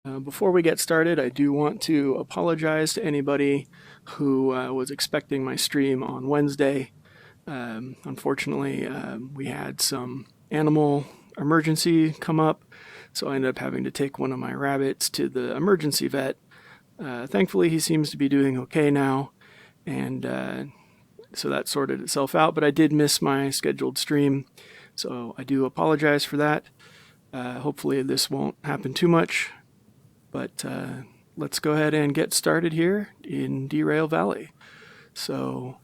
Before we get started, I do want to apologize to anybody who was expecting my stream on Wednesday. Unfortunately, we had some animal emergency come up, so I ended up having to take one of my rabbits to the emergency vet. Thankfully, he seems to be doing okay now, and so that sorted itself out, but I did miss my scheduled stream, so I do apologize for that. Hopefully, this won't happen too much. But let's go ahead and get started here in Derail Valley. So,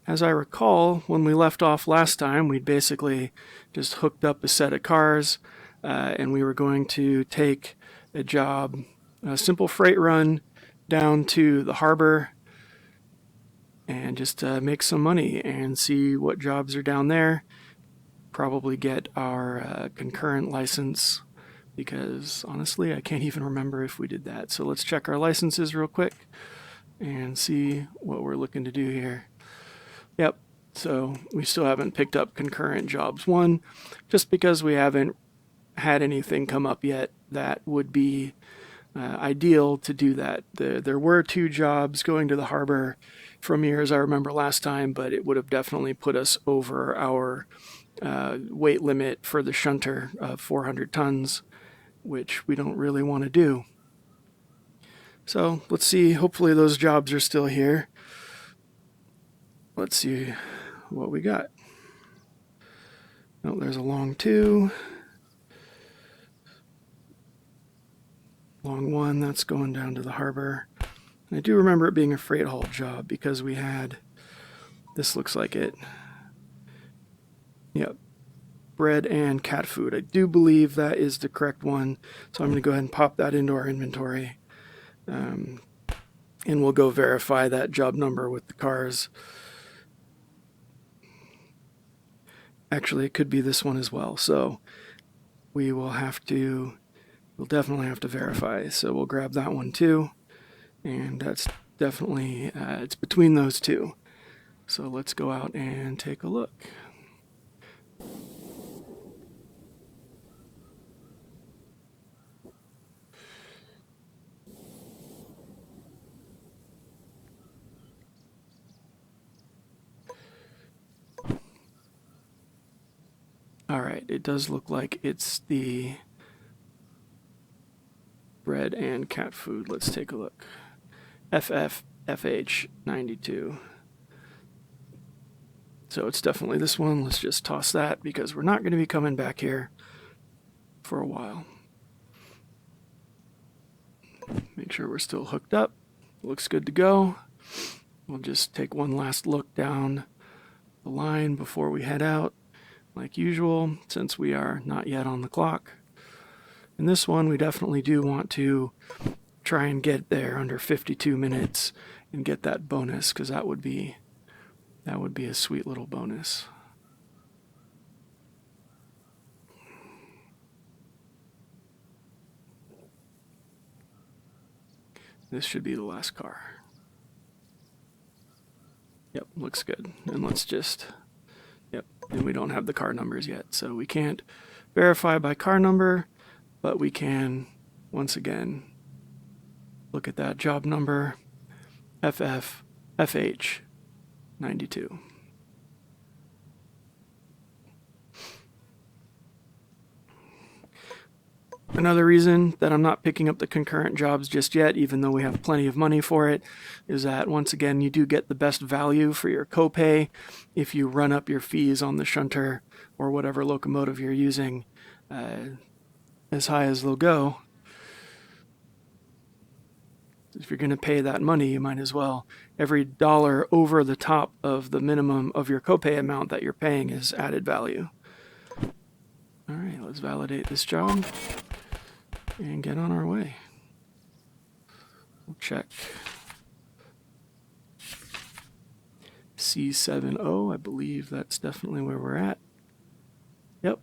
as I recall, when we left off last time, we'd basically just hooked up a set of cars and we were going to take a job, a simple freight run down to the harbor and just make some money and see what jobs are down there. Probably get our concurrent license, because honestly, I can't even remember if we did that. So let's check our licenses real quick and see what we're looking to do here. Yep, so we still haven't picked up concurrent jobs 1, just because we haven't had anything come up yet that would be ideal to do that. There were 2 jobs going to the harbor from years I remember last time, but it would have definitely put us over our weight limit for the shunter of 400 tons. Which we don't really want to do. So let's see, hopefully those jobs are still here. Let's see what we got. Oh, there's a long 2. Long 1, that's going down to the harbor. And I do remember it being a freight haul job because we had, this looks like it. Yep. Bread and cat food. I do believe that is the correct one, so I'm going to go ahead and pop that into our inventory, and we'll go verify that job number with the cars. Actually, it could be this one as well, so we'll definitely have to verify, so we'll grab that one too, and that's definitely, it's between those 2, so let's go out and take a look. Alright, it does look like it's the bread and cat food. Let's take a look. FH 92. So it's definitely this one. Let's just toss that because we're not going to be coming back here for a while. Make sure we're still hooked up. Looks good to go. We'll just take one last look down the line before we head out, like usual, since we are not yet on the clock. In this one, we definitely do want to try and get there under 52 minutes and get that bonus, because that would be a sweet little bonus. This should be the last car. Yep, looks good. And let's just, yep, and we don't have the car numbers yet, so we can't verify by car number, but we can, once again, look at that job number, FH 92. Another reason that I'm not picking up the concurrent jobs just yet, even though we have plenty of money for it, is that once again you do get the best value for your copay if you run up your fees on the shunter or whatever locomotive you're using as high as they'll go. If you're going to pay that money, you might as well. Every dollar over the top of the minimum of your copay amount that you're paying is added value. All right, let's validate this job and get on our way. We'll check C70. I believe that's definitely where we're at. Yep.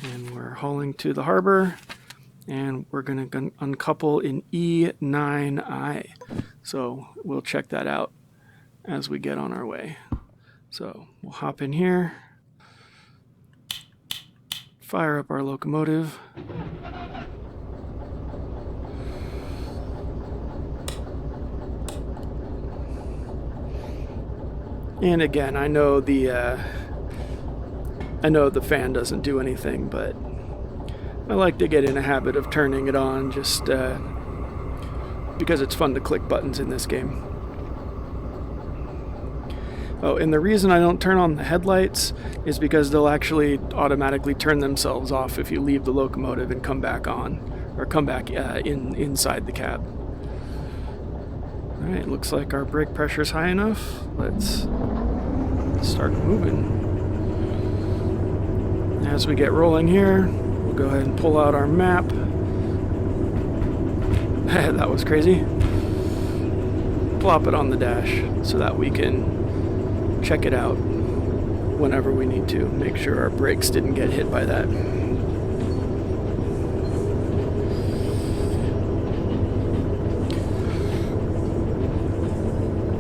And we're hauling to the harbor, and we're going to uncouple in E9I. So we'll check that out as we get on our way. So we'll hop in here, fire up our locomotive. And again, I know the fan doesn't do anything, but I like to get in a habit of turning it on just because it's fun to click buttons in this game. Oh, and the reason I don't turn on the headlights is because they'll actually automatically turn themselves off if you leave the locomotive and come back on, or come back inside the cab. Alright, looks like our brake pressure's high enough. Let's start moving. As we get rolling here, we'll go ahead and pull out our map. That was crazy. Plop it on the dash so that we can check it out whenever we need to. Make sure our brakes didn't get hit by that.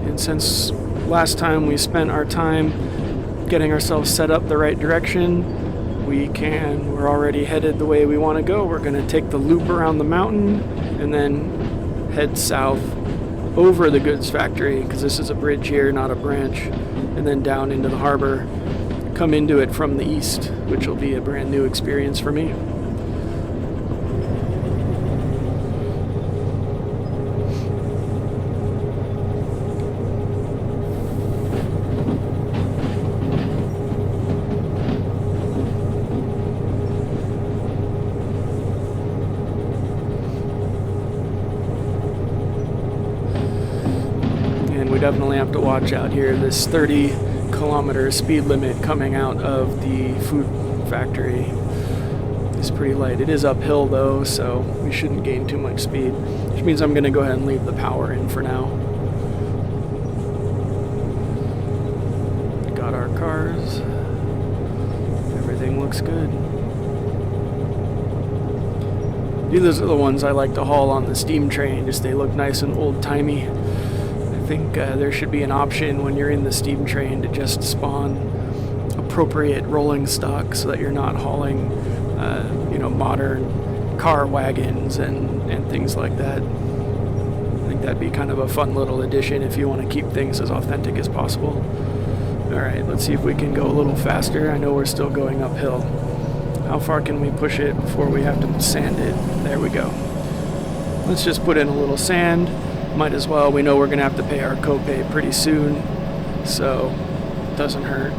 And since last time we spent our time getting ourselves set up the right direction, we're already headed the way we want to go. We're going to take the loop around the mountain and then head south over the goods factory, because this is a bridge here, not a branch, and then down into the harbor, come into it from the east, which will be a brand new experience for me. We definitely have to watch out here. This 30-kilometer speed limit coming out of the food factory is pretty light. It is uphill though, so we shouldn't gain too much speed, which means I'm going to go ahead and leave the power in for now. Got our cars. Everything looks good. These are the ones I like to haul on the steam train, just they look nice and old-timey. I think there should be an option when you're in the steam train to just spawn appropriate rolling stock so that you're not hauling, modern car wagons and things like that. I think that'd be kind of a fun little addition if you want to keep things as authentic as possible. Alright, let's see if we can go a little faster. I know we're still going uphill. How far can we push it before we have to sand it? There we go. Let's just put in a little sand. Might as well. We know we're going to have to pay our copay pretty soon, so it doesn't hurt.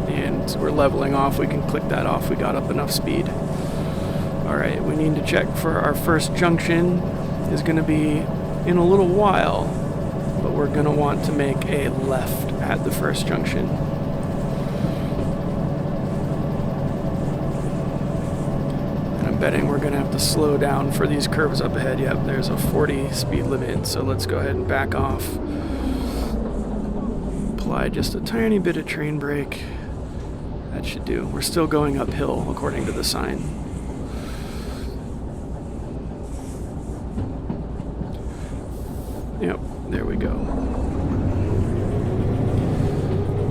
And we're leveling off. We can click that off. We got up enough speed. Alright, we need to check for our first junction. Is going to be in a little while, but we're going to want to make a left at the first junction. Betting we're going to have to slow down for these curves up ahead. Yep, there's a 40 speed limit, so let's go ahead and back off. Apply just a tiny bit of train brake. That should do. We're still going uphill according to the sign. Yep, there we go.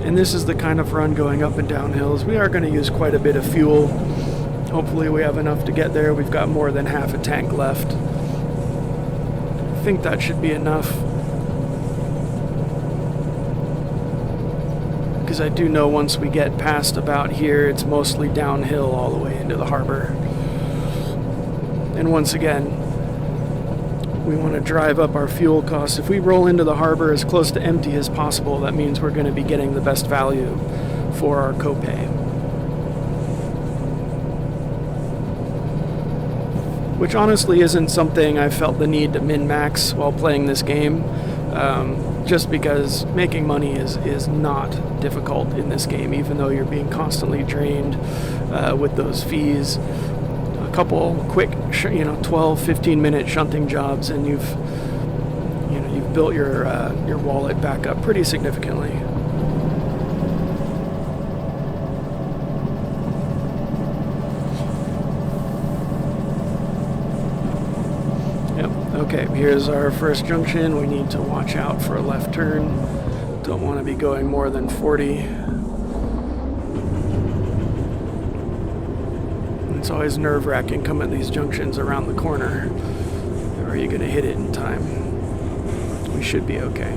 And this is the kind of run going up and down hills. We are going to use quite a bit of fuel. Hopefully we have enough to get there. We've got more than half a tank left. I think that should be enough. Because I do know once we get past about here, it's mostly downhill all the way into the harbor. And once again, we want to drive up our fuel costs. If we roll into the harbor as close to empty as possible, that means we're going to be getting the best value for our copay. Which honestly isn't something I felt the need to min-max while playing this game, just because making money is not difficult in this game, even though you're being constantly drained with those fees. A couple quick, 12-15 minute shunting jobs, and you've built your wallet back up pretty significantly. Okay, here's our first junction. We need to watch out for a left turn. Don't want to be going more than 40. It's always nerve-wracking coming to these junctions around the corner. Are you going to hit it in time? We should be okay.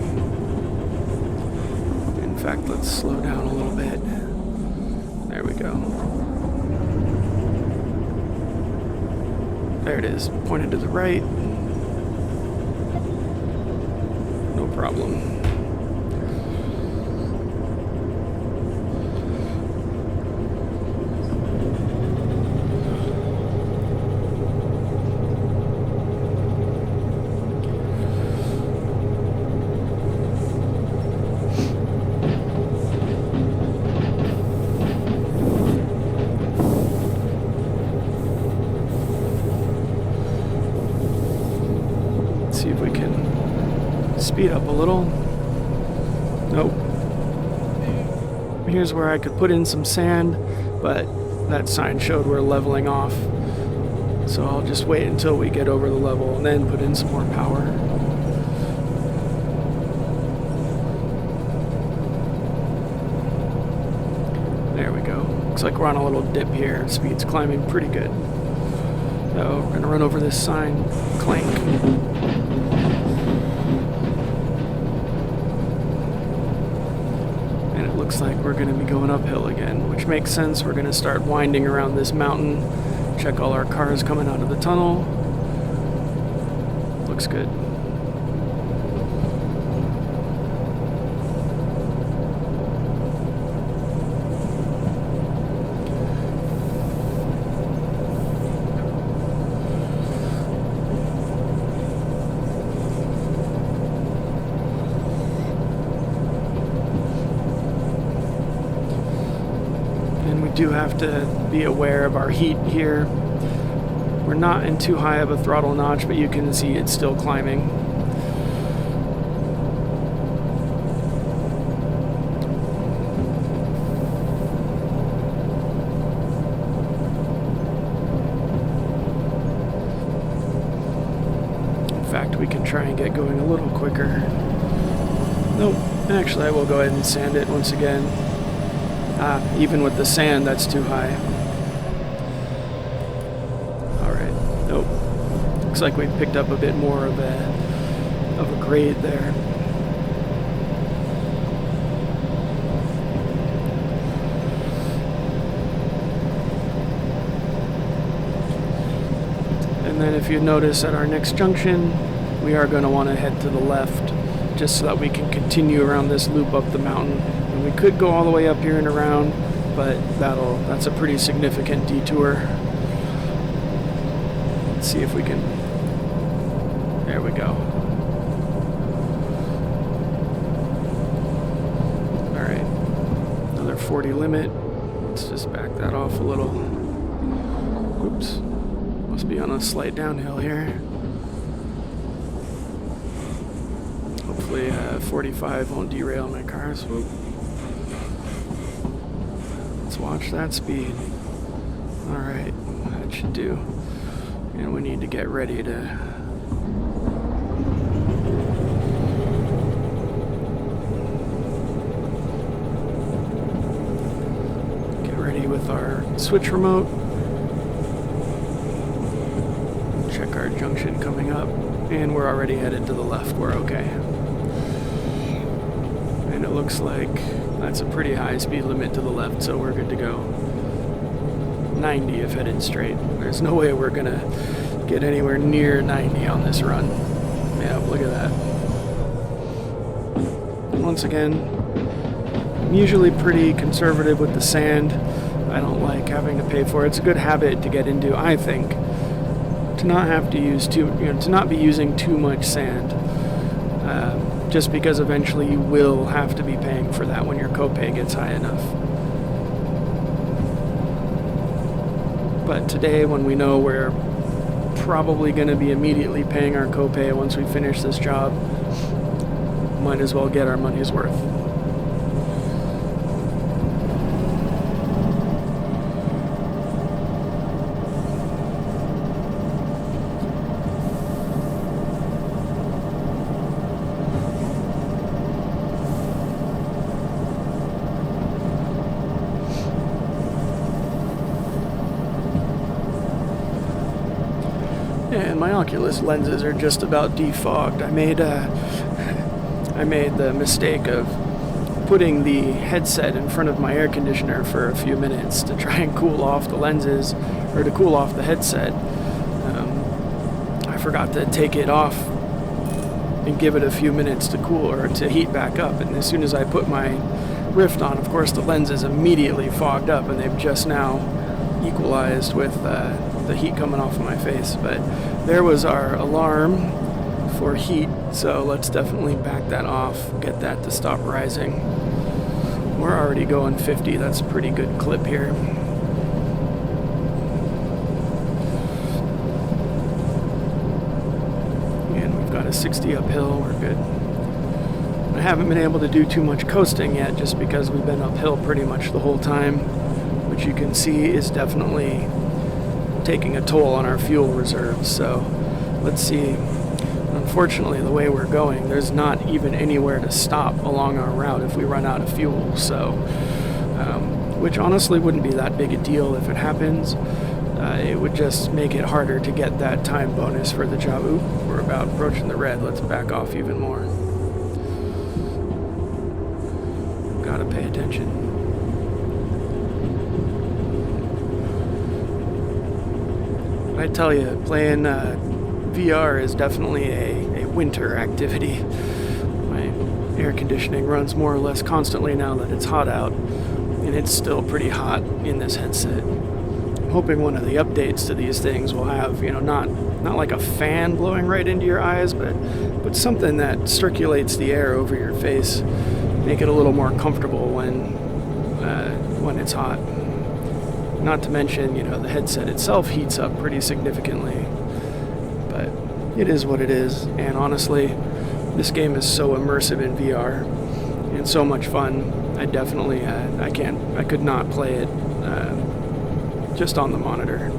fact, let's slow down a little bit. There we go. There it is, pointed to the right. No problem. See if we can speed up a little. Nope. Here's where I could put in some sand, but that sign showed we're leveling off. So I'll just wait until we get over the level and then put in some more power. There we go. Looks like we're on a little dip here. Speed's climbing pretty good. So we're gonna run over this sign. Clank. Looks like we're going to be going uphill again, which makes sense. We're going to start winding around this mountain, check all our cars coming out of the tunnel. Looks good. Do have to be aware of our heat here. We're not in too high of a throttle notch, but you can see it's still climbing. In fact, we can try and get going a little quicker. Nope, actually I will go ahead and sand it once again. Even with the sand, that's too high. Alright, nope. Looks like we picked up a bit more of a grade there. And then if you notice at our next junction, we are going to want to head to the left, just so that we can continue around this loop up the mountain. And we could go all the way up here and around, but that's a pretty significant detour. Let's see if we can. There we go. Alright. Another 40 limit. Let's just back that off a little. Oops. Must be on a slight downhill here. Hopefully 45 won't derail my cars. Whoop. Let's watch that speed. Alright, that should do. And we need to get ready to with our switch remote. Check our junction coming up, and we're already headed to the left. We're okay. And it looks like that's a pretty high speed limit to the left, so we're good to go. 90 if headed straight. There's no way we're gonna get anywhere near 90 on this run. Yeah, look at that. Once again, I'm usually pretty conservative with the sand. I don't like having to pay for it. It's a good habit to get into, I think, to not have to use to not be using too much sand. Just because eventually you will have to be paying for that when your copay gets high enough. But today, when we know we're probably going to be immediately paying our copay once we finish this job, might as well get our money's worth. And my Oculus lenses are just about defogged. I made the mistake of putting the headset in front of my air conditioner for a few minutes to try and cool off the lenses, or to cool off the headset. I forgot to take it off and give it a few minutes to cool, or to heat back up, and as soon as I put my Rift on, of course the lenses immediately fogged up, and they've just now equalized with the heat coming off of my face. But there was our alarm for heat, so let's definitely back that off, get that to stop rising. We're already going 50, that's a pretty good clip here. And we've got a 60 uphill, we're good. I haven't been able to do too much coasting yet, just because we've been uphill pretty much the whole time, which you can see is definitely taking a toll on our fuel reserves. So let's see. Unfortunately, the way we're going, there's not even anywhere to stop along our route if we run out of fuel. So, which honestly wouldn't be that big a deal if it happens. It would just make it harder to get that time bonus for the job. Oop, we're about approaching the red. Let's back off even more. Gotta pay attention. I tell you, playing VR is definitely a winter activity. My air conditioning runs more or less constantly now that it's hot out, and it's still pretty hot in this headset. I'm hoping one of the updates to these things will have, not like a fan blowing right into your eyes, but something that circulates the air over your face, make it a little more comfortable when it's hot. Not to mention, the headset itself heats up pretty significantly. But it is what it is, and honestly, this game is so immersive in VR and so much fun. I definitely, I could not play it just on the monitor.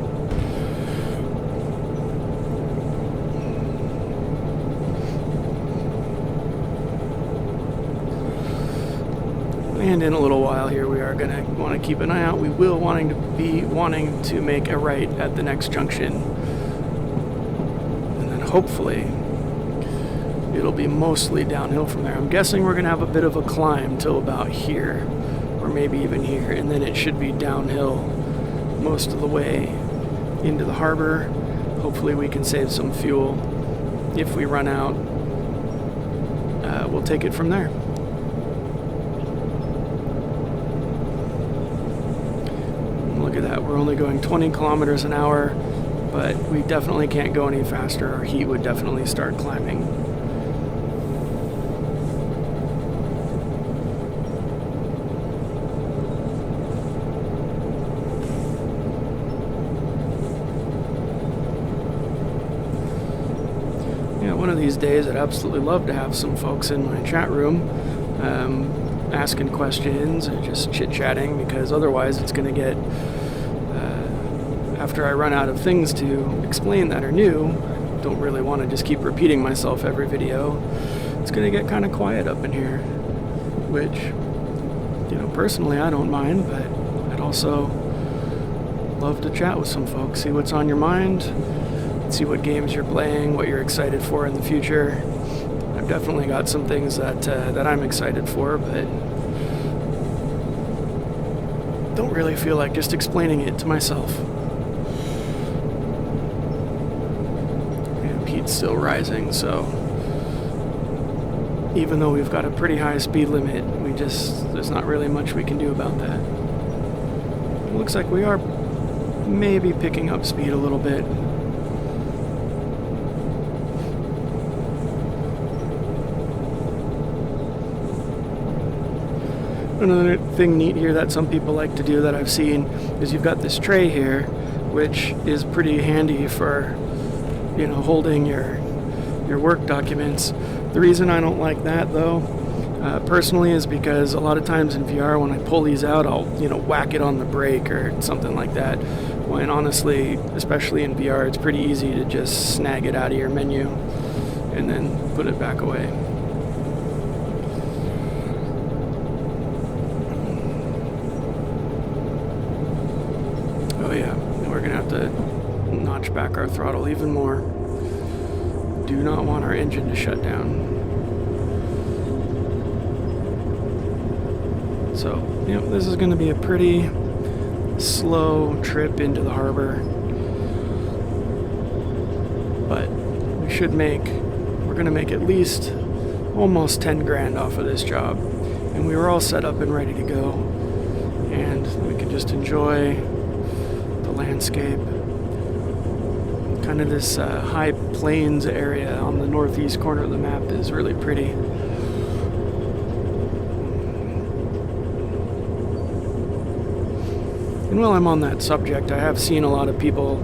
And in a little while here, we are going to want to keep an eye out. We will be wanting to make a right at the next junction. And then hopefully, it'll be mostly downhill from there. I'm guessing we're going to have a bit of a climb till about here, or maybe even here. And then it should be downhill most of the way into the harbor. Hopefully we can save some fuel. If we run out, we'll take it from there. Look at that, we're only going 20 kilometers an hour, but we definitely can't go any faster. Our heat would definitely start climbing. One of these days I'd absolutely love to have some folks in my chat room asking questions and just chit-chatting, because otherwise it's going to get, after I run out of things to explain that are new, don't really want to just keep repeating myself every video, it's going to get kind of quiet up in here, which, personally I don't mind, but I'd also love to chat with some folks, see what's on your mind, see what games you're playing, what you're excited for in the future. I've definitely got some things that I'm excited for, but don't really feel like just explaining it to myself. And heat's still rising, so even though we've got a pretty high speed limit, there's not really much we can do about that. It looks like we are maybe picking up speed a little bit. Another thing neat here that some people like to do that I've seen is you've got this tray here, which is pretty handy for, holding your work documents. The reason I don't like that, though, personally, is because a lot of times in VR, when I pull these out, I'll, whack it on the brake or something like that. When honestly, especially in VR, it's pretty easy to just snag it out of your menu and then put it back away. Oh yeah, we're gonna have to notch back our throttle even more. Do not want our engine to shut down. So, this is going to be a pretty slow trip into the harbor. But we're going to make at least almost 10 grand off of this job. And we were all set up and ready to go. And we could just enjoy the landscape. Kind of this high plains area on the northeast corner of the map is really pretty. And while I'm on that subject, I have seen a lot of people,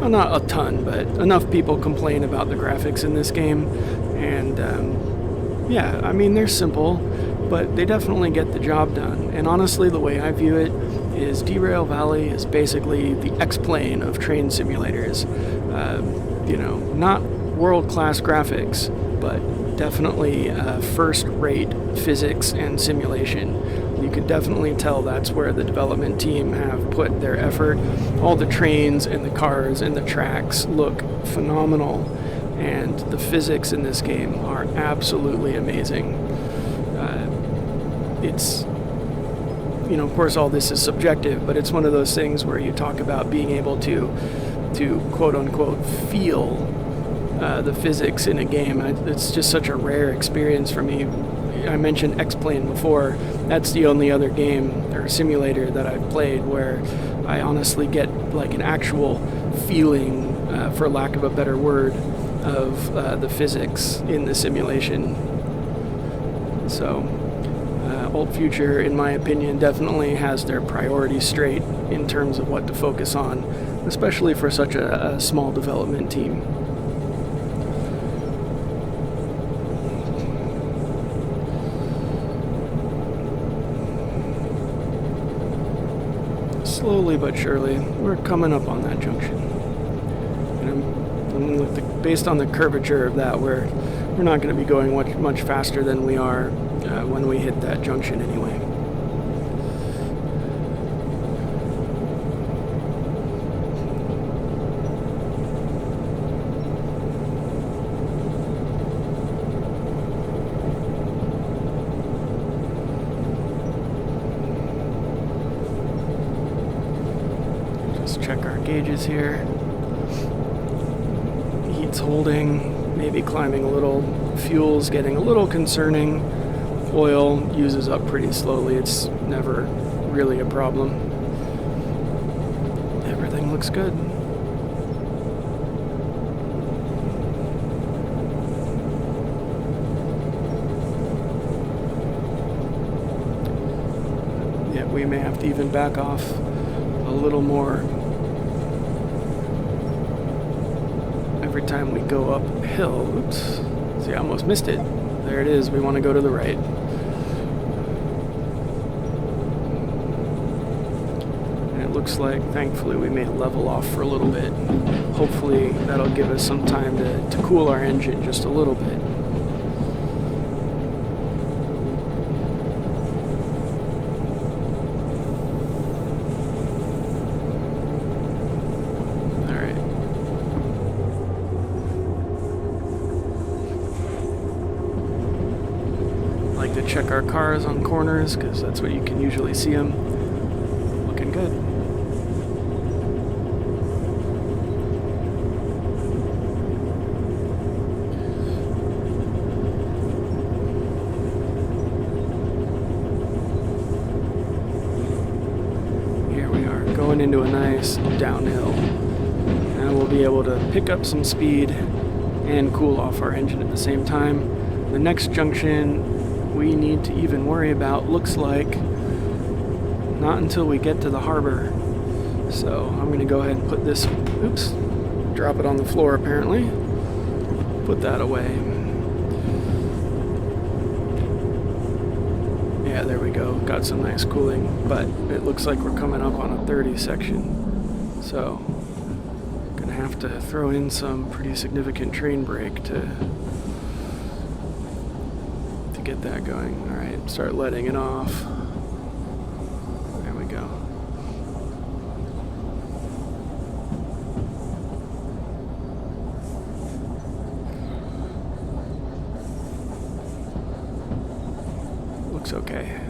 well, not a ton, but enough people complain about the graphics in this game. And yeah, I mean, they're simple, but they definitely get the job done. And honestly, the way I view it is Derail Valley is basically the X-Plane of train simulators. Not world-class graphics, but definitely first-rate physics and simulation. You can definitely tell that's where the development team have put their effort. All the trains and the cars and the tracks look phenomenal, and the physics in this game are absolutely amazing. It's, of course, all this is subjective, but it's one of those things where you talk about being able to quote-unquote feel the physics in a game. It's just such a rare experience for me. I mentioned X-Plane before. That's the only other game or simulator that I've played where I honestly get like an actual feeling, for lack of a better word, of the physics in the simulation. So, Old Future, in my opinion, definitely has their priorities straight in terms of what to focus on, especially for such a small development team. Slowly but surely, we're coming up on that junction. And based on the curvature of that, we're not going to be going much faster than we are when we hit that junction anyway. Check our gauges here. Heat's holding, maybe climbing a little. Fuel's getting a little concerning. Oil uses up pretty slowly. It's never really a problem. Everything looks good. Yeah, we may have to even back off a little more every time we go uphill. Oops. See, I almost missed it. There it is. We want to go to the right. And it looks like, thankfully, we may level off for a little bit. Hopefully, that'll give us some time to cool our engine just a little bit. To check our cars on corners because that's what you can usually see them. Looking good. Here we are going into a nice downhill, and we'll be able to pick up some speed and cool off our engine at the same time. The next junction we need to even worry about looks like not until we get to the harbor. So I'm going to go ahead and put this, drop it on the floor apparently. Put that away. Yeah, there we go. Got some nice cooling, but it looks like we're coming up on a 30 section. So gonna have to throw in some pretty significant train brake to get that going. All right, start letting it off. There we go. Looks okay.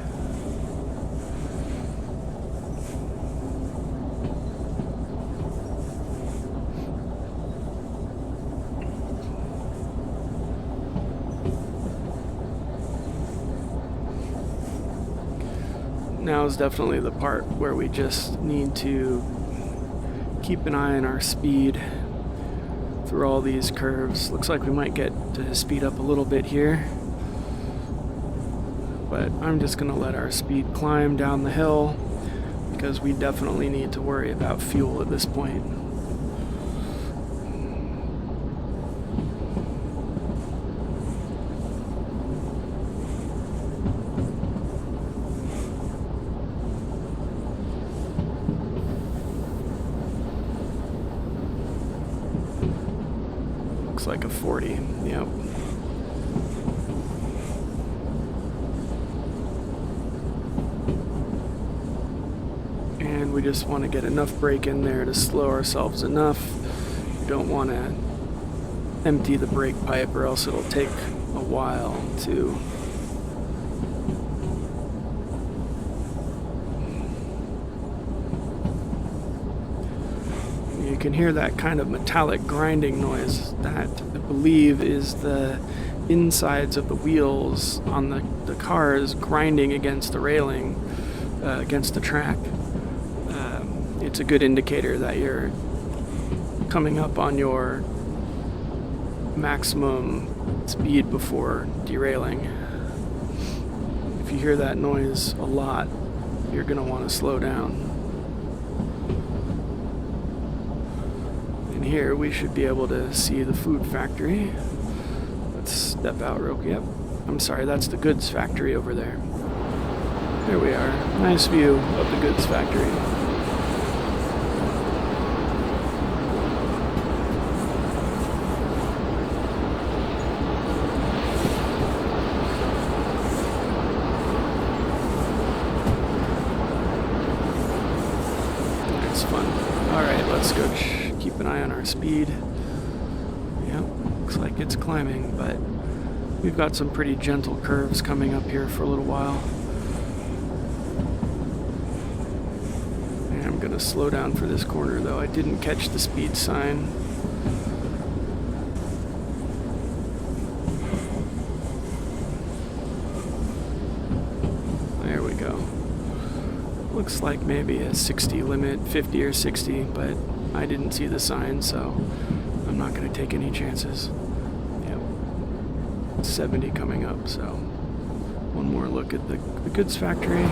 now is definitely the part where we just need to keep an eye on our speed through all these curves. Looks like we might get to speed up a little bit here, but I'm just going to let our speed climb down the hill because we definitely need to worry about fuel at this point. Looks like a 40, yep. And we just want to get enough brake in there to slow ourselves enough. We don't want to empty the brake pipe or else it'll take a while to you can hear that kind of metallic grinding noise. That, I believe, is the insides of the wheels on the cars grinding against the railing, against the track. It's a good indicator that you're coming up on your maximum speed before derailing. If you hear that noise a lot, you're going to want to slow down. And here we should be able to see the food factory. Let's step out real quick. Yep. I'm sorry, that's the goods factory over there. There we are. Nice view of the goods factory. That's fun. Alright, let's go keep an eye on our speed. Yep, looks like it's climbing, but we've got some pretty gentle curves coming up here for a little while. And I'm gonna slow down for this corner though. I didn't catch the speed sign. There we go. Looks like maybe a 60 limit, 50 or 60, but I didn't see the sign, so I'm not going to take any chances. Yep. 70 coming up, so one more look at the goods factory.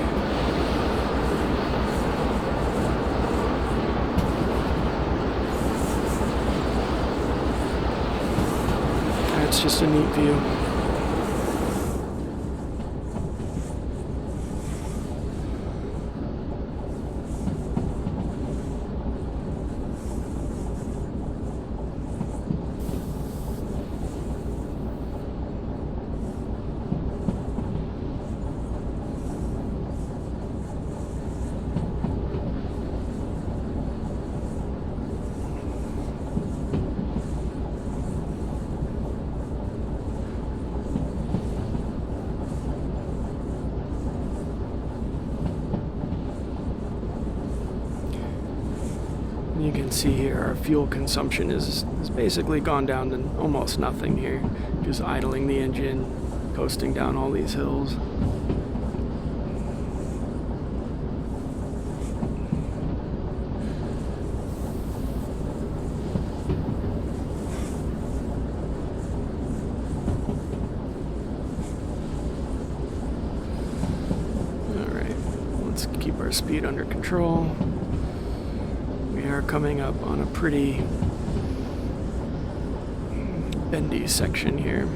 That's just a neat view. You can see here our fuel consumption is basically gone down to almost nothing here. Just idling the engine, coasting down all these hills. Alright, let's keep our speed under control. We are coming up on a pretty bendy section here.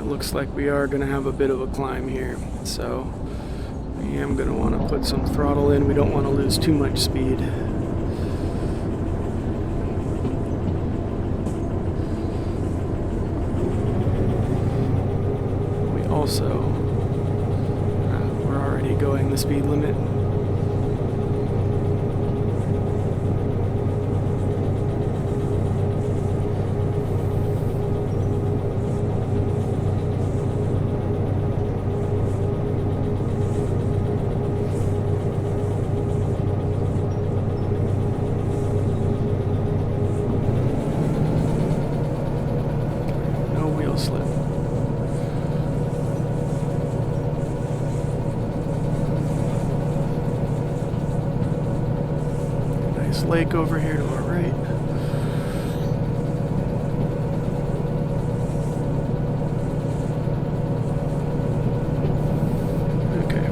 Looks like we are going to have a bit of a climb here, so I am going to want to put some throttle in. We don't want to lose too much speed. We also we're already going the speed limit. lake over here to our right. Okay.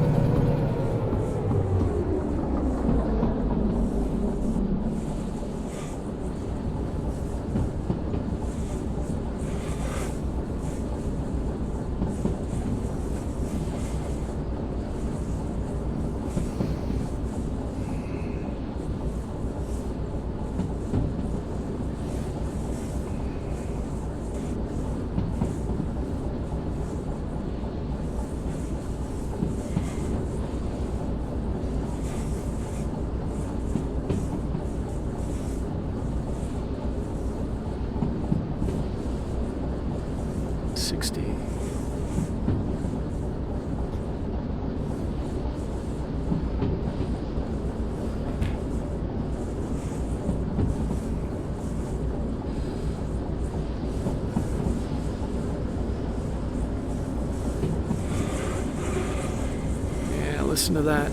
Listen to that.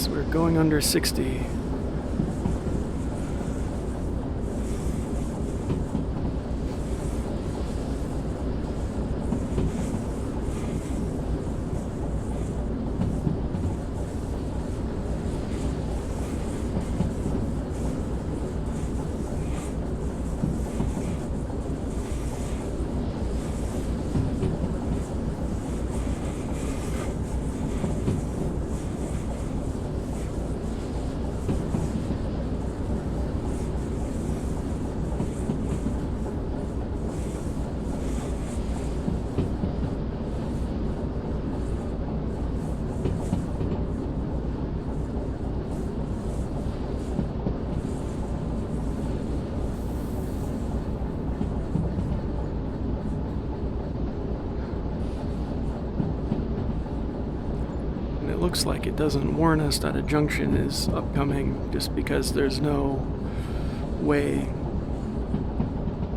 We're going under 60. Looks like it doesn't warn us that a junction is upcoming just because there's no way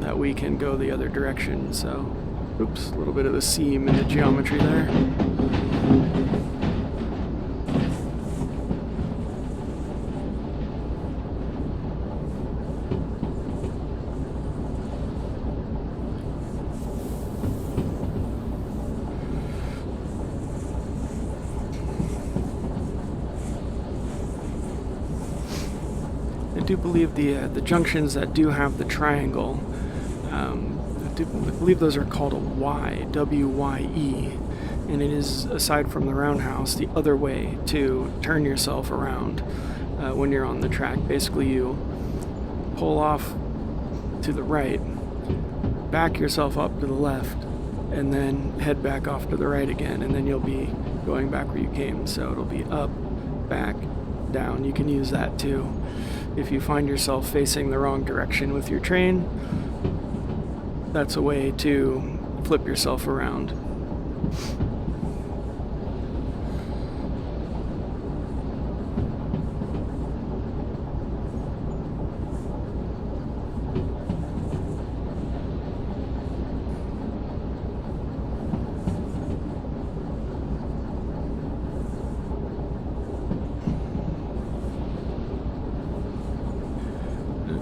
that we can go the other direction. So, oops, a little bit of a seam in the geometry there. I do believe the junctions that do have the triangle, I believe those are called a Y, W-Y-E, and it is, aside from the roundhouse, the other way to turn yourself around when you're on the track. Basically, you pull off to the right, back yourself up to the left, and then head back off to the right again, and then you'll be going back where you came. So it'll be up, back, down. You can use that too. If you find yourself facing the wrong direction with your train, that's a way to flip yourself around.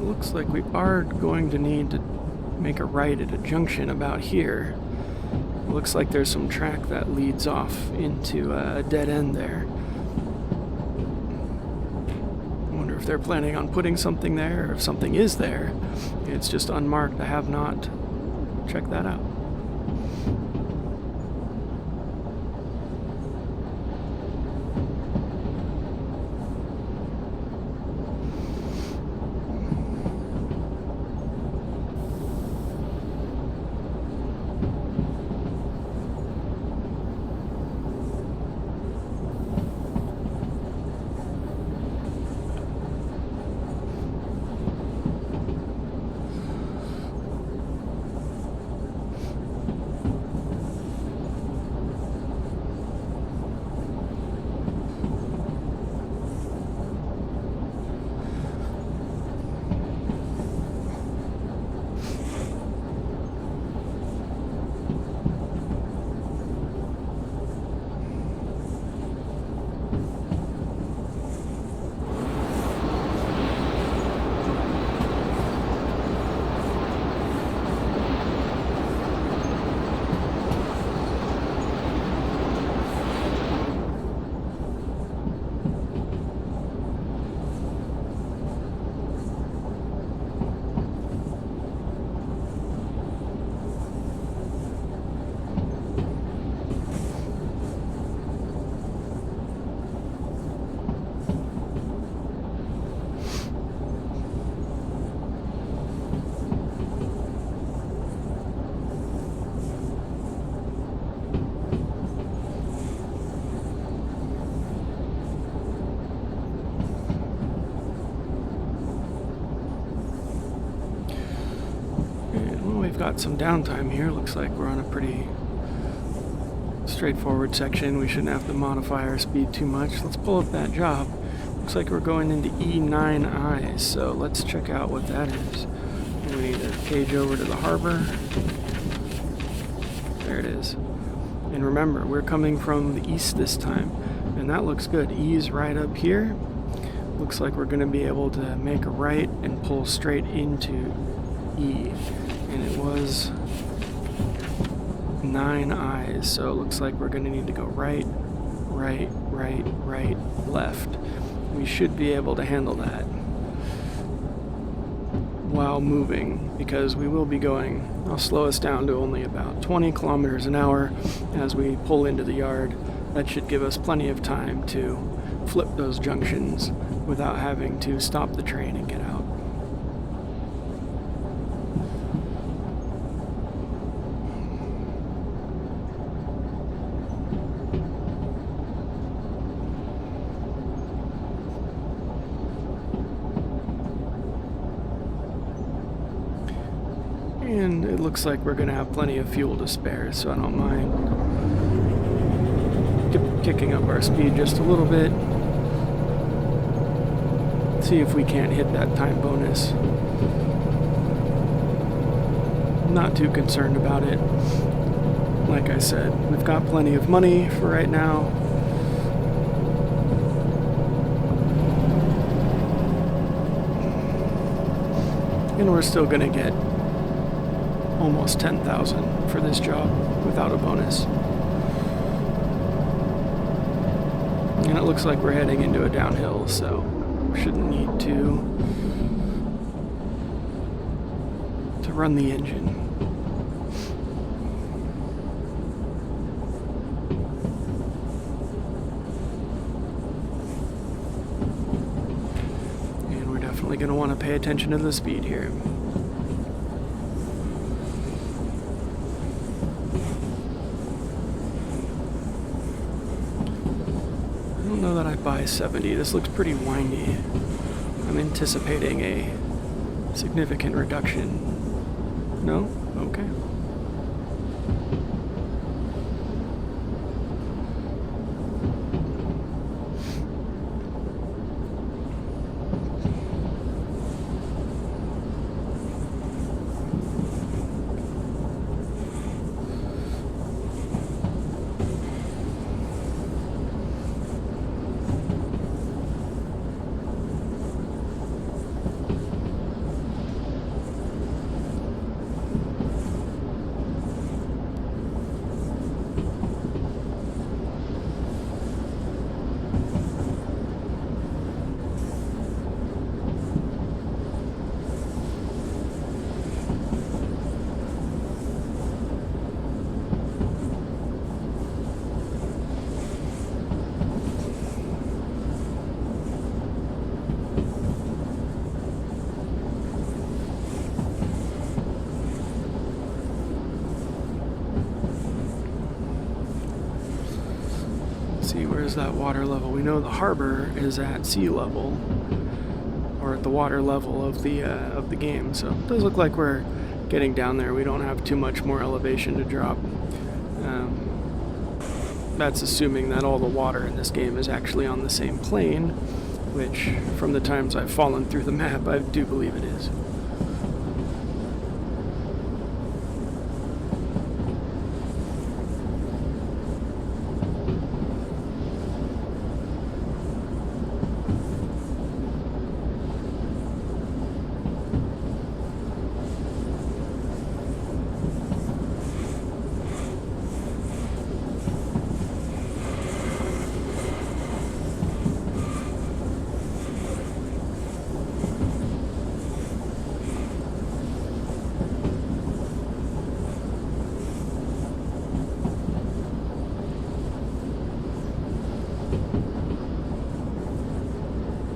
Looks like we are going to need to make a right at a junction about here. Looks like there's some track that leads off into a dead end there. I wonder if they're planning on putting something there, or if something is there. It's just unmarked. I have not checked that out. got some downtime here. Looks like we're on a pretty straightforward section. We shouldn't have to modify our speed too much. Let's pull up that job. Looks like we're going into E9I, so let's check out what that is. We need to cage over to the harbor. There it is. And remember, we're coming from the east this time, and that looks good. E's right up here. Looks like we're going to be able to make a right and pull straight into E. And it was 9 I's, so it looks like we're going to need to go right, right, right, right, left. We should be able to handle that while moving, because we will be going, I'll slow us down to only about 20 kilometers an hour as we pull into the yard. That should give us plenty of time to flip those junctions without having to stop the train and get out. And it looks like we're going to have plenty of fuel to spare, so I don't mind kicking up our speed just a little bit. See if we can't hit that time bonus. Not too concerned about it. Like I said, we've got plenty of money for right now. And we're still going to get almost 10,000 for this job without a bonus. And it looks like we're heading into a downhill, so we shouldn't need to run the engine. And we're definitely going to want to pay attention to the speed here. I don't know that I buy 70. This looks pretty windy. I'm anticipating a significant reduction. No? Okay. See, where's that water level? We know the harbor is at sea level, or at the water level of the game. So it does look like we're getting down there. We don't have too much more elevation to drop. That's assuming that all the water in this game is actually on the same plane, which, from the times I've fallen through the map, I do believe it is.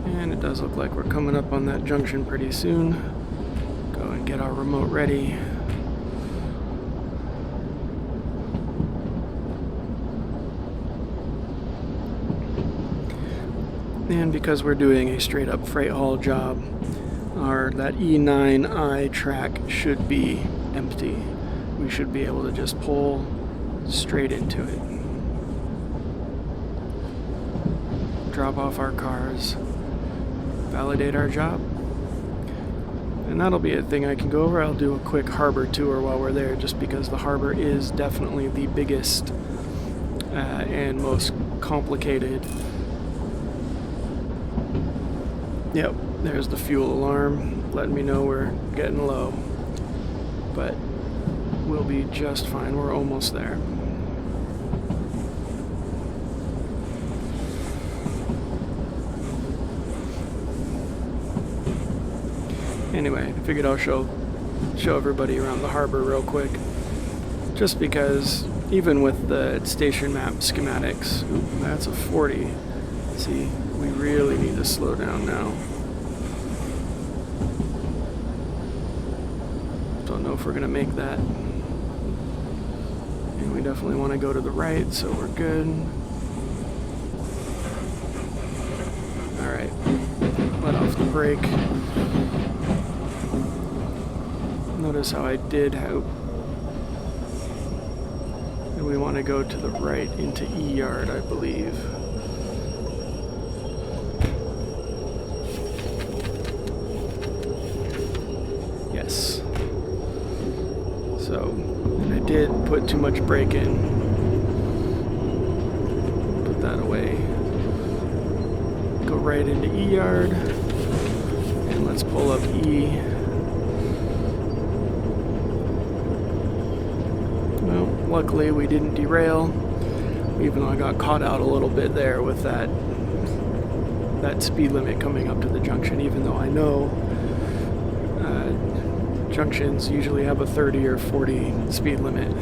And it does look like we're coming up on that junction pretty soon. Go and get our remote ready. And because we're doing a straight up freight haul job, that E9I track should be empty. We should be able to just pull straight into it. Drop off our cars, validate our job, and that'll be a thing I can go over. I'll do a quick harbor tour while we're there, just because the harbor is definitely the biggest and most complicated. Yep, there's the fuel alarm letting me know we're getting low, but we'll be just fine. We're almost there. Anyway, I figured I'll show everybody around the harbor real quick, just because even with the station map schematics, that's a 40. See, we really need to slow down now. Don't know if we're gonna make that. And we definitely want to go to the right, so we're good. Alright, let off the brake. Notice how I did how. And we want to go to the right into E yard, I believe. Yes. So, and I did put too much brake in. Put that away. Go right into E yard. And let's pull up E. Well, luckily we didn't derail, even though I got caught out a little bit there with that speed limit coming up to the junction, even though I know junctions usually have a 30 or 40 speed limit.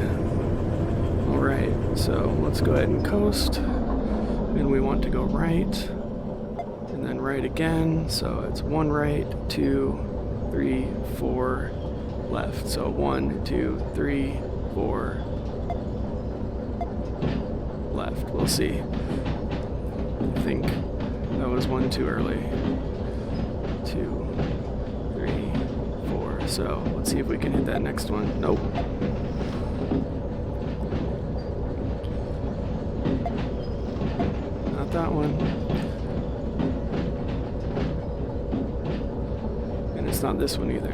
Alright, so let's go ahead and coast, and we want to go right, and then right again, so it's 1 right, 2, 3, 4 left, so 1, 2, 3, 4 left. We'll see. I think that was 1 too early. 2, 3, 4. So let's see if we can hit that next one. Nope. Not that one. And it's not this one either.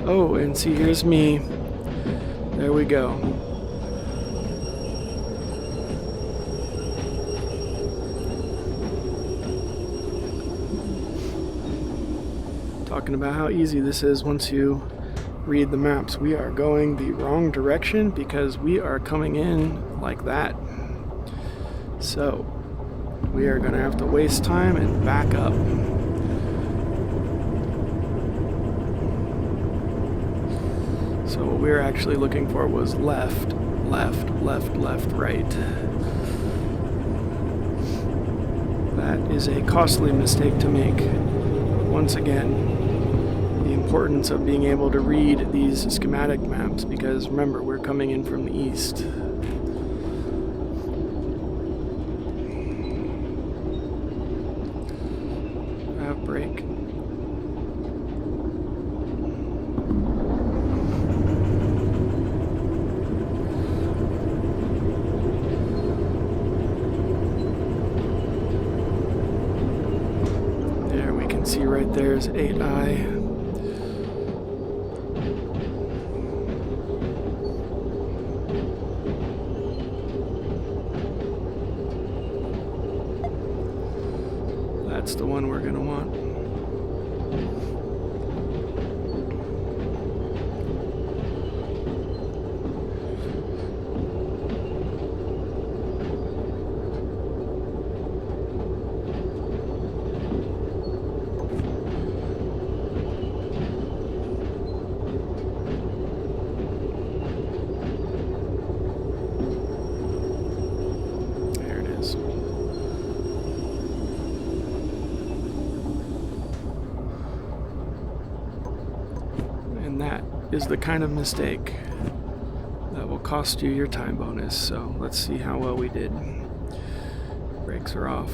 Oh, and see, here's me. There we go. Talking about how easy this is once you read the maps. We are going the wrong direction because we are coming in like that. So, we are going to have to waste time and back up. So what we were actually looking for was left, left, left, left, right. That is a costly mistake to make. Once again, the importance of being able to read these schematic maps, because remember, we're coming in from the east. Have brake. See right there's 8i. That's the one we're going to want. And that is the kind of mistake that will cost you your time bonus. So let's see how well we did. Brakes are off.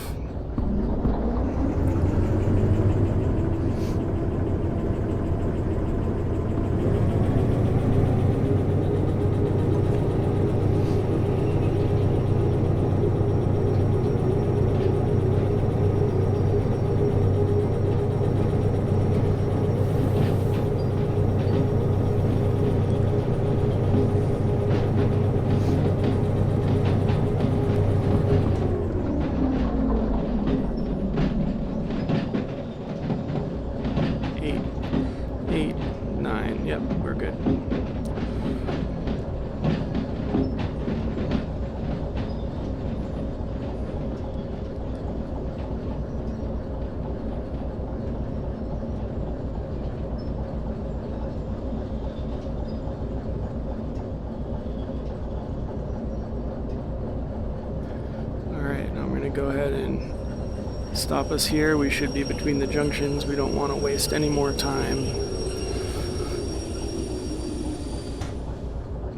go ahead and stop us here. We should be between the junctions. We don't want to waste any more time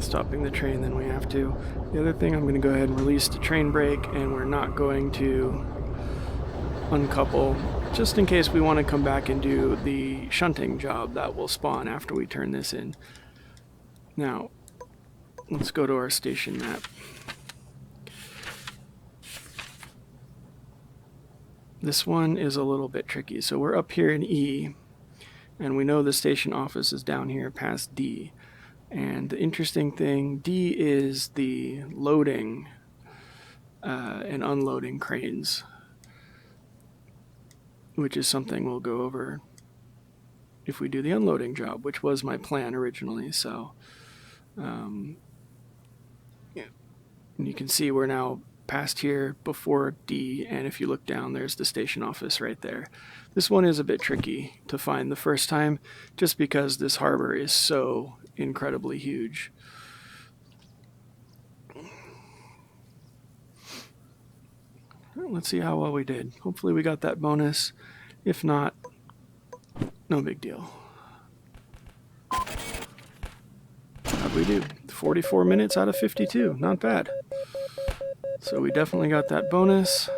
stopping the train than we have to. The other thing, I'm going to go ahead and release the train brake, and we're not going to uncouple, just in case we want to come back and do the shunting job that will spawn after we turn this in. Now, let's go to our station map. This one is a little bit tricky. So we're up here in E, and we know the station office is down here past D. And the interesting thing, D is the loading and unloading cranes, which is something we'll go over if we do the unloading job, which was my plan originally. So yeah. And you can see we're now past here before D, and if you look down, there's the station office right there. This one is a bit tricky to find the first time, just because this harbor is so incredibly huge. Let's see how well we did. Hopefully we got that bonus. If not, no big deal. How'd we do? 44 minutes out of 52. Not bad. So we definitely got that bonus.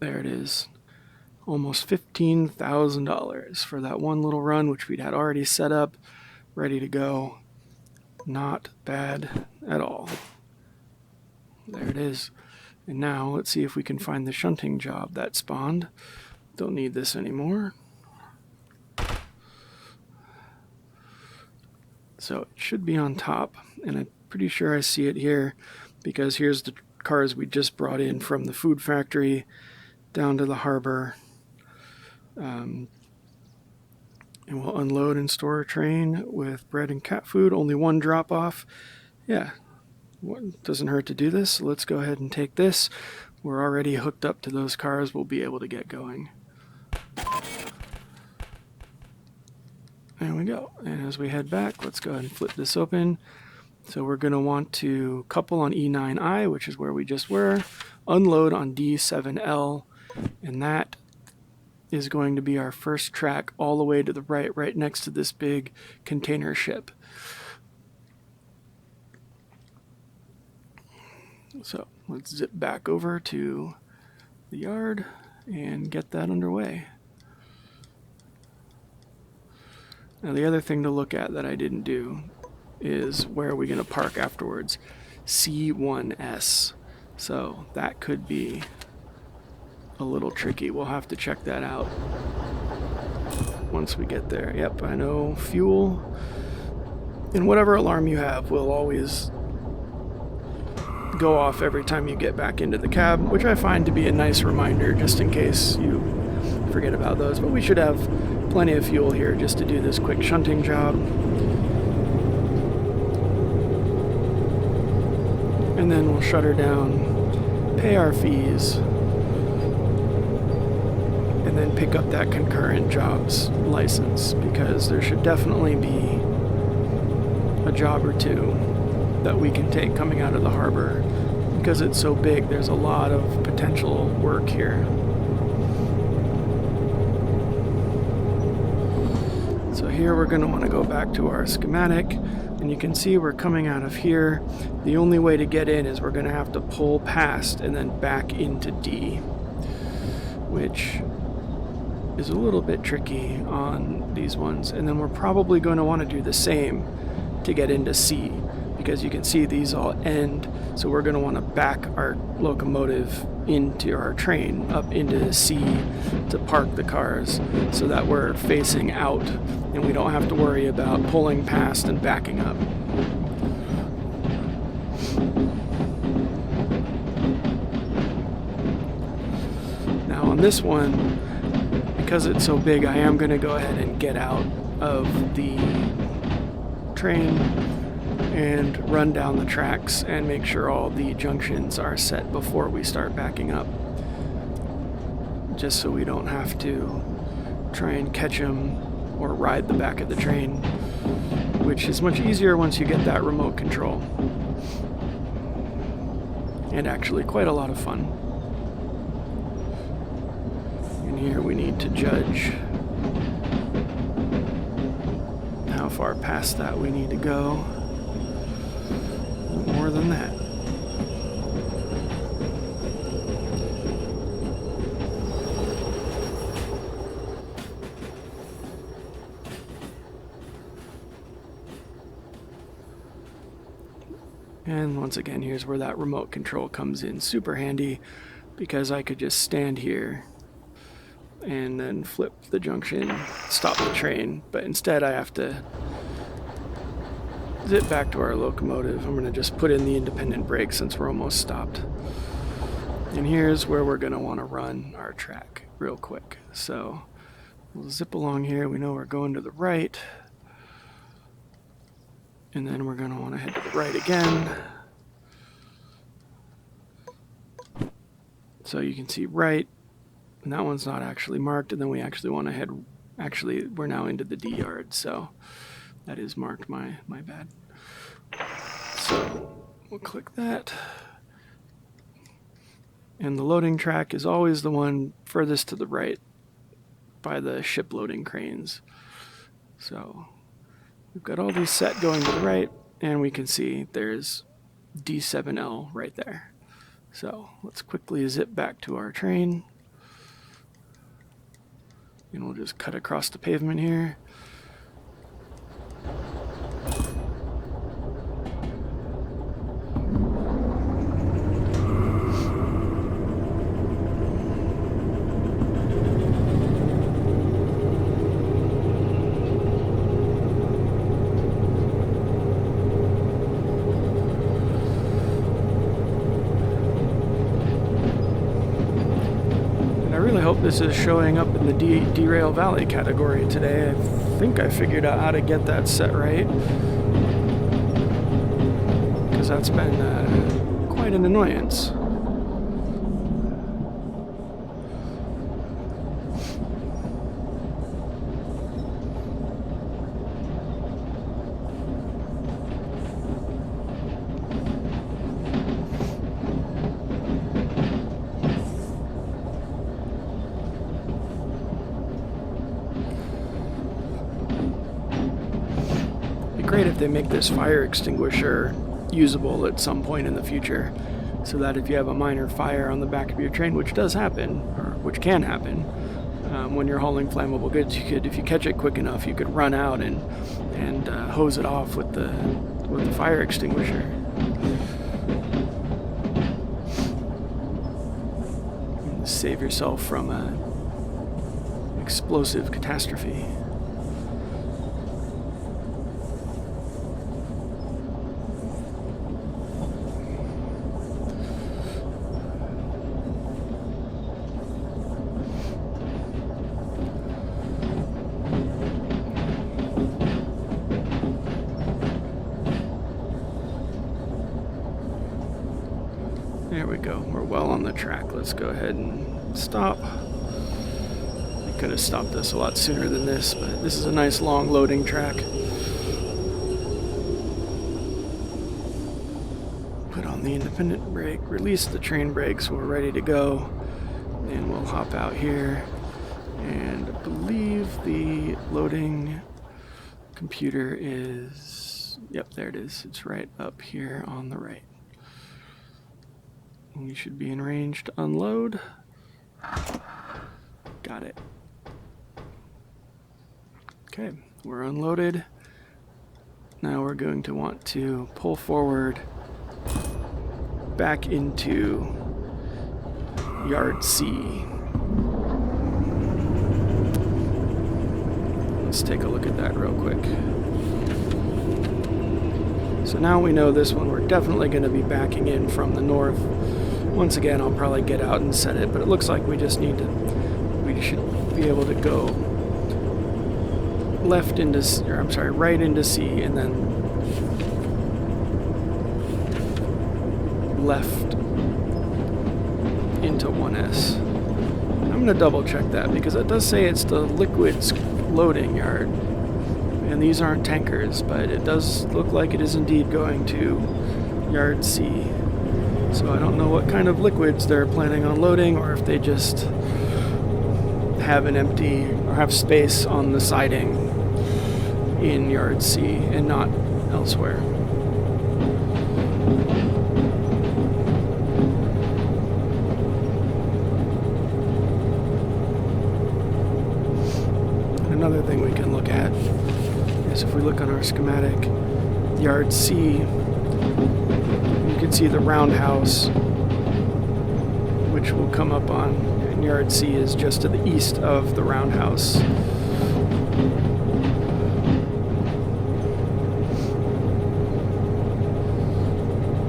There it is. Almost $15,000 for that one little run, which we'd had already set up, ready to go. Not bad at all. There it is. And now let's see if we can find the shunting job that spawned. Don't need this anymore. So it should be on top, and I'm pretty sure I see it here, because here's the cars we just brought in from the food factory down to the harbor. And we'll unload and store a train with bread and cat food. Only one drop off. Yeah, it doesn't hurt to do this. So let's go ahead and take this. We're already hooked up to those cars. We'll be able to get going. There we go. And as we head back, let's go ahead and flip this open. So we're going to want to couple on E9I, which is where we just were, unload on D7L, and that is going to be our first track all the way to the right next to this big container ship. So let's zip back over to the yard and get that underway. Now the other thing to look at that I didn't do is where are we going to park afterwards? C1S. So that could be a little tricky. We'll have to check that out once we get there. Yep, I know fuel and whatever alarm you have will always go off every time you get back into the cab, which I find to be a nice reminder just in case you forget about those. But we should have plenty of fuel here just to do this quick shunting job. And then we'll shut her down, pay our fees, and then pick up that concurrent jobs license, because there should definitely be a job or two that we can take coming out of the harbor. Because it's so big, there's a lot of potential work here. So here we're going to want to go back to our schematic, and you can see we're coming out of here. The only way to get in is we're going to have to pull past and then back into D, which is a little bit tricky on these ones. And then we're probably going to want to do the same to get into C, because you can see these all end. So we're going to want to back our locomotive into our train up into C to park the cars so that we're facing out and we don't have to worry about pulling past and backing up. Now on this one, because it's so big, I am going to go ahead and get out of the train and run down the tracks and make sure all the junctions are set before we start backing up, just so we don't have to try and catch them or ride the back of the train, which is much easier once you get that remote control. and actually quite a lot of fun. And here we need to judge how far past that we need to go. More than that. And once again, here's where that remote control comes in super handy, because I could just stand here and then flip the junction, stop the train, but instead I have to zip back to our locomotive. I'm going to just put in the independent brake since we're almost stopped. And here's where we're going to want to run our track real quick. So we'll zip along here. We know we're going to the right. And then we're going to want to head to the right again. So you can see right, and that one's not actually marked, and then we actually want to head, actually we're now into the D yard, so that is marked, my bad. So we'll click that. And the loading track is always the one furthest to the right by the ship loading cranes. So we've got all these set going to the right, and we can see there's D7L right there. So let's quickly zip back to our train. And we'll just cut across the pavement here. I hope this is showing up in the Derail Valley category today. I think I figured out how to get that set right, because that's been quite an annoyance. Great if they make this fire extinguisher usable at some point in the future, so that if you have a minor fire on the back of your train, which does happen, or which can happen, when you're hauling flammable goods, you could, if you catch it quick enough, you could run out and hose it off with the fire extinguisher. Save yourself from an explosive catastrophe. There we go. We're well on the track. Let's go ahead and stop. I could have stopped this a lot sooner than this, but this is a nice long loading track. Put on the independent brake, release the train brake so we're ready to go, and we'll hop out here. And I believe the loading computer is, yep, there it is. It's right up here on the right. We should be in range to unload. Got it. Okay, we're unloaded. Now we're going to want to pull forward back into Yard C. Let's take a look at that real quick. So now we know this one, we're definitely going to be backing in from the north. Once again, I'll probably get out and set it, but it looks like we just need to, we should be able to go left into, or I'm sorry, right into C, and then left into 1S. I'm going to double check that because it does say it's the liquids loading yard, and these aren't tankers, but it does look like it is indeed going to Yard C. So I don't know what kind of liquids they're planning on loading, or if they just have an empty or have space on the siding in Yard C and not elsewhere. Another thing we can look at is if we look on our schematic, Yard C, you can see the roundhouse, which will come up on, and Yard C is just to the east of the roundhouse.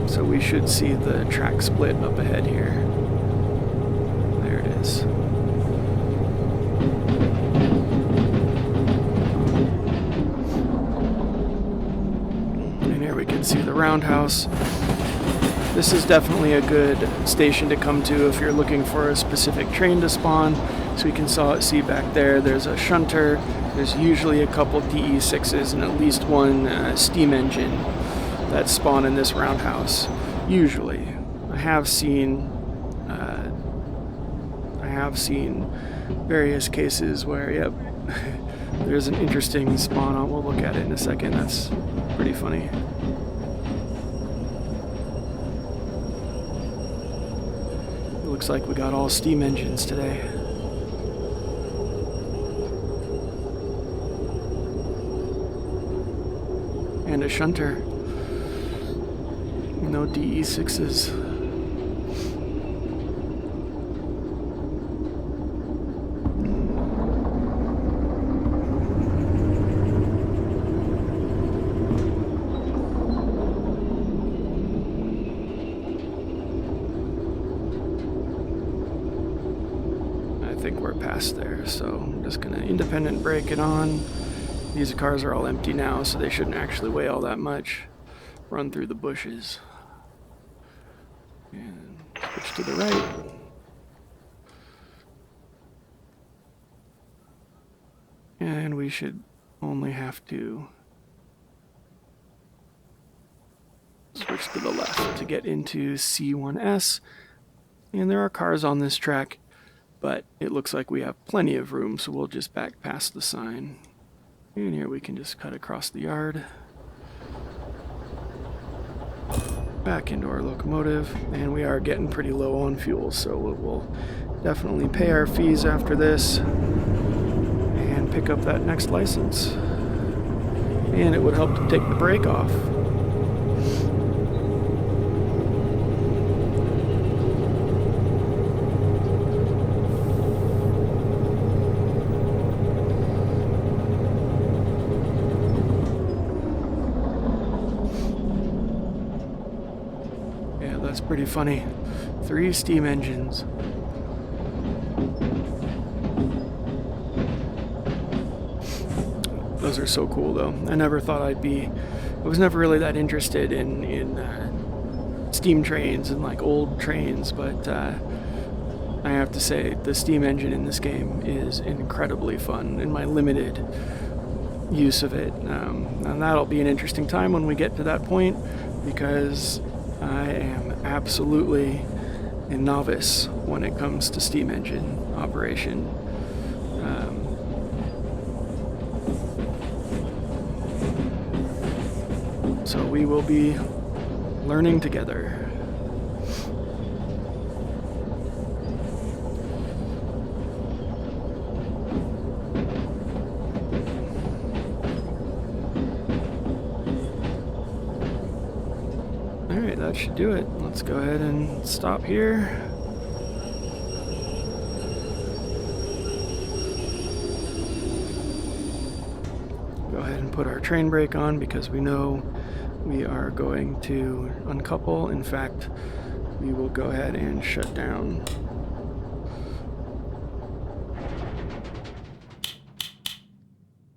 So we should see the track split up ahead here. There it is. And here we can see the roundhouse. This is definitely a good station to come to if you're looking for a specific train to spawn. So we can see back there, there's a shunter, there's usually a couple DE6s and at least one steam engine that spawn in this roundhouse. Usually. I have seen various cases where, yep, there's an interesting spawn on. We'll look at it in a second. That's pretty funny. Looks like we got all steam engines today. And a shunter. No DE6s. There, so I'm just gonna independent brake it on. These cars are all empty now, so they shouldn't actually weigh all that much. Run through the bushes and switch to the right. And we should only have to switch to the left to get into C1S. And there are cars on this track, but it looks like we have plenty of room, so we'll just back past the sign. And here we can just cut across the yard. Back into our locomotive, and we are getting pretty low on fuel, so we'll definitely pay our fees after this and pick up that next license. And it would help to take the brake off. Pretty funny. 3 steam engines. Those are so cool though. I never thought I was never really that interested in steam trains and like old trains, but I have to say the steam engine in this game is incredibly fun in my limited use of it. And that'll be an interesting time when we get to that point, because I am absolutely a novice when it comes to steam engine operation. So we will be learning together. Alright, that should do it. Let's go ahead and stop here. Go ahead and put our train brake on because we know we are going to uncouple. In fact, we will go ahead and shut down.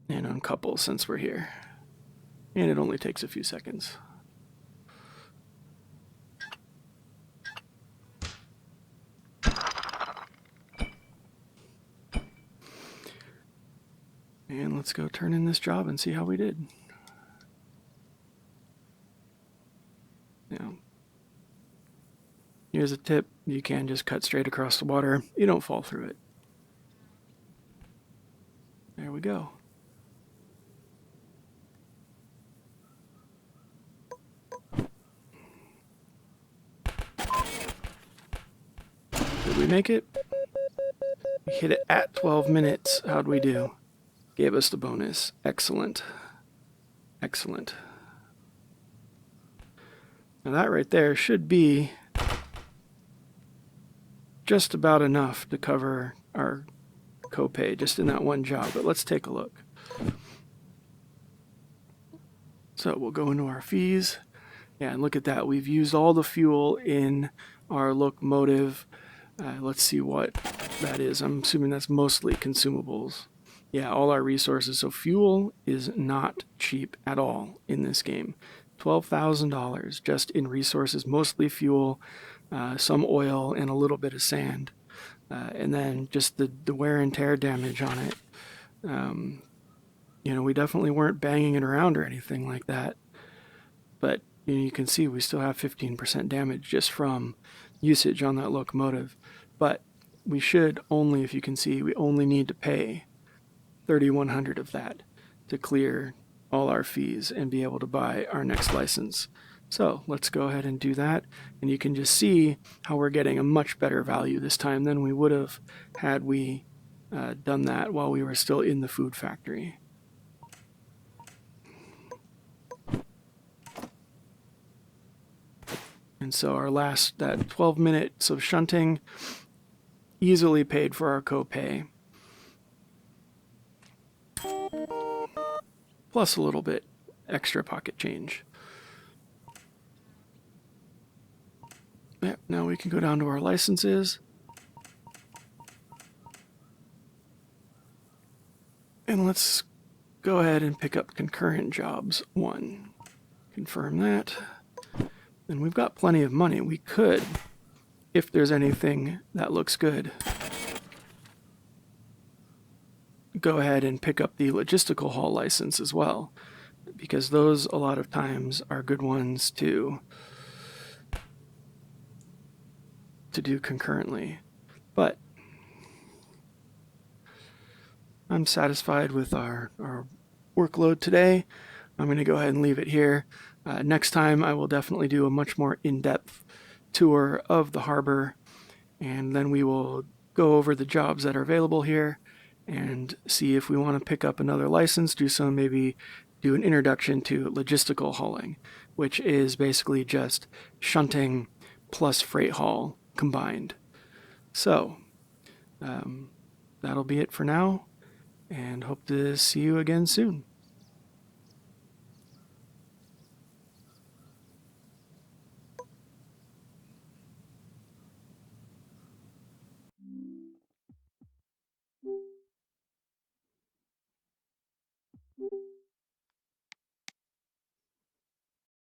And uncouple since we're here. And it only takes a few seconds. And let's go turn in this job and see how we did. Now, Here's a tip. You can just cut straight across the water. You don't fall through it. There we go. Did we make it? We hit it at 12 minutes. How'd we do? Gave us the bonus. Excellent. Excellent. Now that right there should be just about enough to cover our copay just in that one job, but let's take a look. So we'll go into our fees. Yeah, and look at that. We've used all the fuel in our locomotive. Let's see what that is. I'm assuming that's mostly consumables. Yeah, all our resources. So fuel is not cheap at all in this game. $12,000 just in resources, mostly fuel, some oil, and a little bit of sand. And then just the wear and tear damage on it. We definitely weren't banging it around or anything like that. But you can see we still have 15% damage just from usage on that locomotive. But we should only, if you can see, we only need to pay 3,100 of that to clear all our fees and be able to buy our next license. So let's go ahead and do that. And you can just see how we're getting a much better value this time than we would have had we done that while we were still in the food factory. And so our last, that 12 minutes of shunting easily paid for our copay. Plus a little bit extra pocket change. Yep, now we can go down to our licenses. And let's go ahead and pick up concurrent jobs 1. Confirm that. And we've got plenty of money. We could, if there's anything that looks good, go ahead and pick up the logistical haul license as well, because those a lot of times are good ones to do concurrently. But I'm satisfied with our workload today. I'm going to go ahead and leave it here. Next time I will definitely do a much more in-depth tour of the harbor, and then we will go over the jobs that are available here and see if we want to pick up another license, maybe do an introduction to logistical hauling, which is basically just shunting plus freight haul combined. So that'll be it for now, and hope to see you again soon.